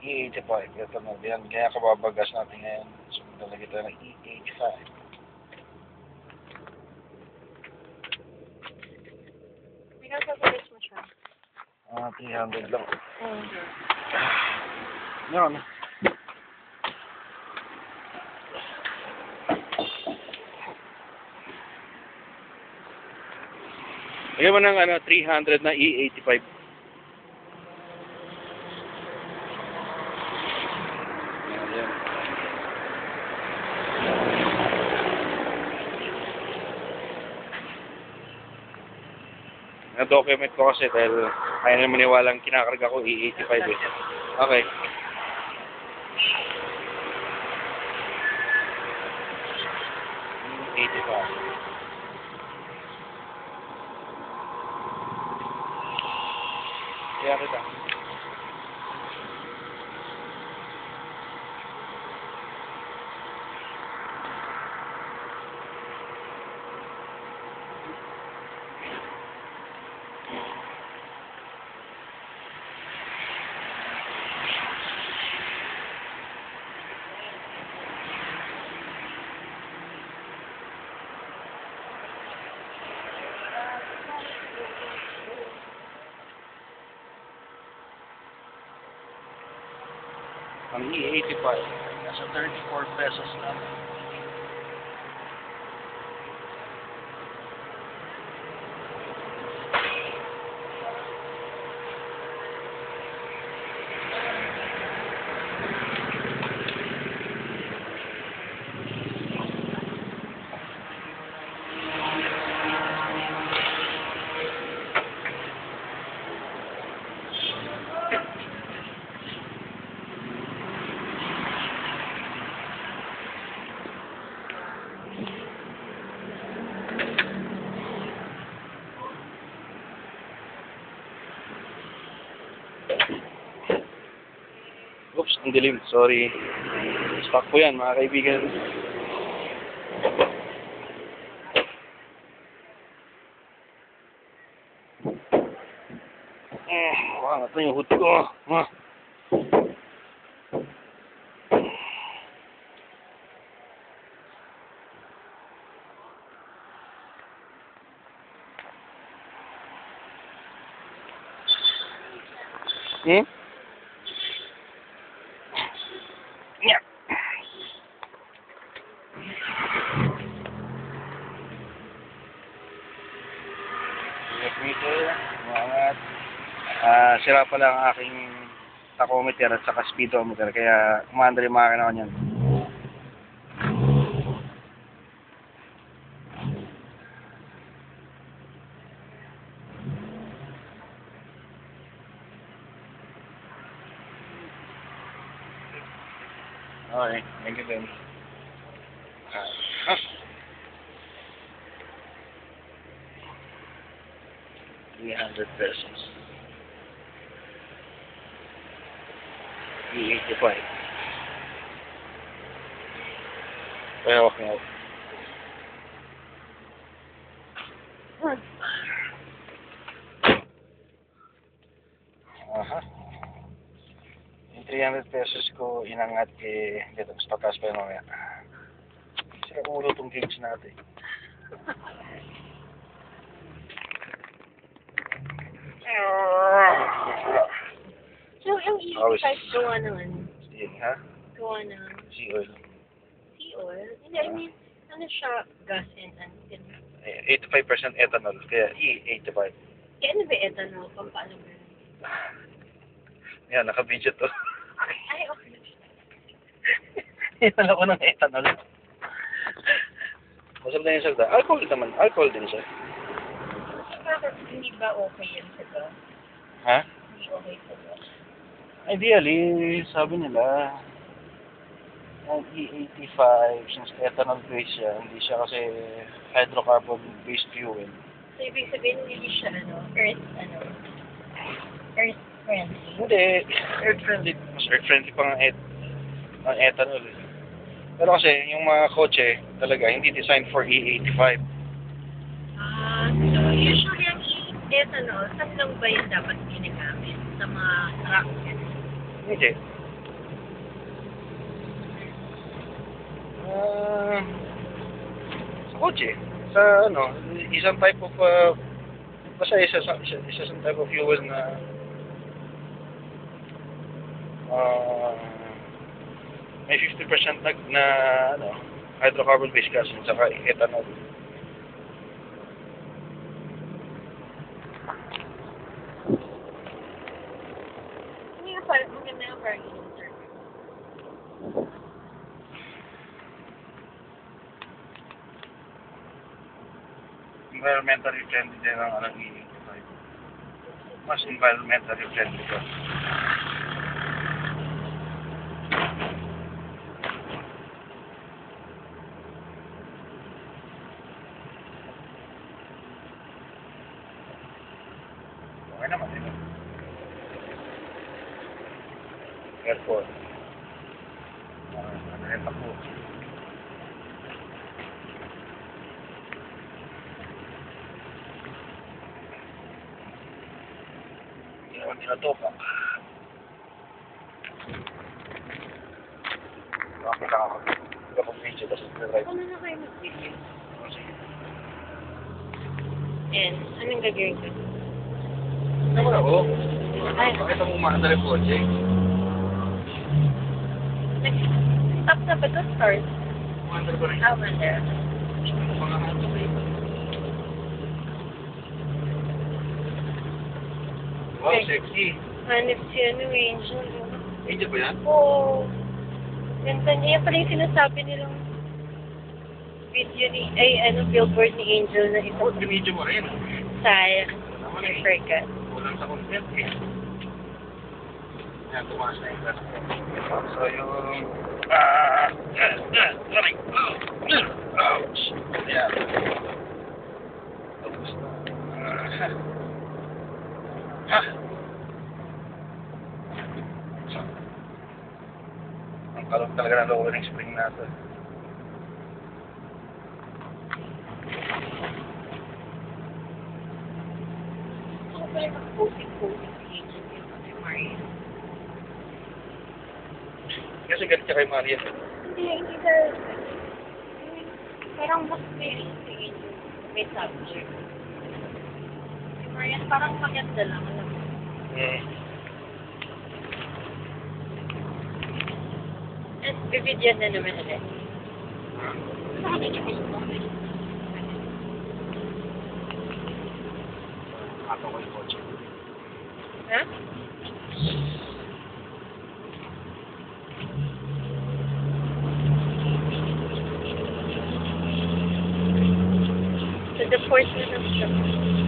E85. Ito na yan. Kaya kababagas natin ngayon. So, talagay tayo ng E85. Ikaw sasagas mo siya. 300 lang. Oo. Yan. Lagyan mo ng 300 na E85. Yan. Na-document ko kasi dahil ayaw na maniwalang kinakarga ko E85 eh. Okay. E85. Kaya kita. Ang E85. Nasa 34 pesos lang. Oops, ang dilim. Sorry. Stock po yan, mga kaibigan. Wangat na yung hood ko. Hmm? Yeah. Sira pala ang aking tachometer at saka speedometer kaya umaandar yung makina ko niyan. Okay, thank you then. 300 pesos. E85. Kaya wak nga. Aha. Yung 300 pesos ko inangat dito, mas pataas pa yung mamaya. Sira ulo tong gauge natin. So, yung E85 gawa ng ano? Steel, ha? Gawa ng Sea oil. sea oil? Hindi, I mean, ano siya, gas and ano? 85% ethanol, kaya E85. Kaya ano ba ethanol? Paano ba? Yan, naka-video to. Ay, okay. Yan ako ng ethanol. Masarap na yung salda. Alcohol naman. Alcohol din siya. Hindi ba okay yan sa to? Ha? Hindi okay sa to? Ideally, sabi nila, ang E85, since ethanol based siya, hindi siya kasi hydrocarbon based fuel. So, ibig sabihin, hindi siya, earth friendly. Hindi, earth friendly. Mas earth friendly pa ang ethanol. Pero kasi, yung mga kotse, talaga, hindi designed for E85. So, usually ang ethanol, saan lang ba yun dapat ginagamit? Sa mga truck? Hindi. Sa kotse. Sa ano, isang type of, basta isang type of fuel na may 50% na ano, hydrocarbon based gas at saka ethanol. Hindi nga parang maganda yung parang in-insert. Environmentally friendly din ang ano, E85. Mas environmentally friendly ko. Okay naman din. Airport. Ano rin ako. Hindi naman tinatopak. Okay lang ako. Hindi ako video kasi drive. Ano na kayo mag-video? Sige. And, anong gagawin ko? Naman ako. Ay, Bakit ang umaandar yung project? stop na ba ito? Start? Umaandar ba rin? Ah, wala. Mga hands free. Wow, Okay. sexy. Hanip si ano, Angel. Angel ba yan? Oo. Ganda niya. Yan pala yung sinasabi nilang video ni, billboard ni Angel na ito. Oh, binidyo mo rin. Sayang. Naman I eh. forgot. Kulang sa content eh. Yan, tumaas na yung gano'n. So yung... Sorry. Ouch. Yan. Tapos na. Ang kalog talaga ng lowering spring natin. Ako pala mag-posing-posing si Angel yung kay Maria. Kasi galit siya kay Maria. Hindi dahil parang mas may si Angel. May subject. Si Maria parang maganda lang. Alam mo. At bibidyan na naman ulit. Ato ko yung kotse. Ha? So the fourth one of the